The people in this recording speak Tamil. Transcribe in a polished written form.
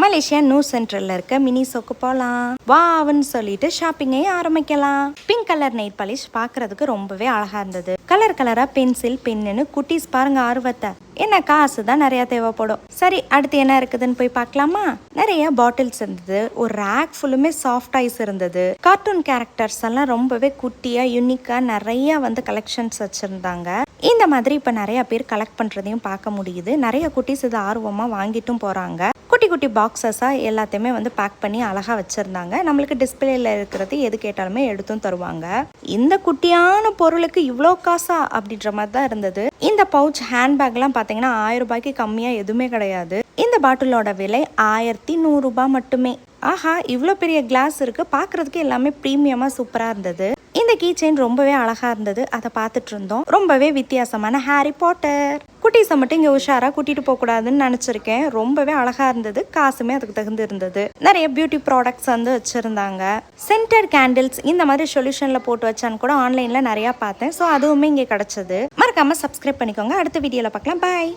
மலேசியா நியூ சென்ட்ரல்ல இருக்க மினிசோக்கு போகலாம் வான்னு சொல்லிட்டு ஷாப்பிங்கை ஆரம்பிக்கலாம். பிங்க் கலர் நெயில் பாலிஷ் பார்க்கறதுக்கு ரொம்பவே அழகா இருந்தது. கலர் கலரா பென்சில் பென்னு குட்டீஸ் பாருங்க ஆர்வத்தை. என்ன காசு தான் நிறைய தேவைப்படும். சரி அடுத்து என்ன இருக்குதுன்னு போய் பார்க்கலாமா. நிறைய பாட்டில்ஸ் இருந்தது. ஒரு ரேக் ஃபுல்லுமே சாஃப்ட் ஐஸ் இருந்தது. கார்ட்டூன் கேரக்டர்ஸ் எல்லாம் ரொம்பவே குட்டியா யூனிக்கா நிறைய கலெக்ஷன்ஸ் வச்சிருந்தாங்க. இந்த மாதிரி இப்ப நிறைய பேர் கலெக்ட் பண்றதையும் பார்க்க முடியுது. நிறைய குட்டீஸ் இது ஆர்வமா வாங்கிட்டும் போறாங்க. குட்டி குட்டி பாக்ஸஸா எல்லாத்தையுமே பேக் பண்ணி அழகா வச்சிருந்தாங்க. நம்மளுக்கு டிஸ்பிளேல இருக்கிறது எது கேட்டாலுமே எடுத்தும் தருவாங்க. இந்த குட்டியான பொருளுக்கு இவ்வளோ காசா அப்படின்ற மாதிரி தான் இருந்தது. இந்த பவுச் ஹேண்ட்பேக் எல்லாம் பாத்தீங்கன்னா 1000 ரூபாய்க்கு கம்மியா எதுவுமே கிடையாது. இந்த பாட்டிலோட விலை 1100 ரூபாய் மட்டுமே. ஆஹா இவ்வளோ பெரிய கிளாஸ் இருக்கு. பாக்குறதுக்கு எல்லாமே பிரீமியமா சூப்பரா இருந்தது. இந்த கீ செயின் ரொம்பவே அழகா இருந்தது. அதை பார்த்துட்டு இருந்தோம். ரொம்பவே வித்தியாசமான ஹாரி பாட்டர். குட்டீஸை மட்டும் இங்க உஷாரா கூட்டிட்டு போக கூடாதுன்னு நினைச்சிருக்கேன். ரொம்பவே அழகா இருந்தது. காசுமே அதுக்கு தகுந்து இருந்தது. நிறைய பியூட்டி ப்ராடக்ட்ஸ் வச்சிருந்தாங்க. சென்டர் கேண்டில்ஸ் இந்த மாதிரி சொல்யூஷன்ல போட்டு வச்சான்னு கூட ஆன்லைன்ல நிறைய பார்த்தேன். ஸோ அதுவுமே இங்கே கிடைச்சது. மறக்காம சப்ஸ்கிரைப் பண்ணிக்கோங்க. அடுத்த வீடியோல பார்க்கலாம். பாய்.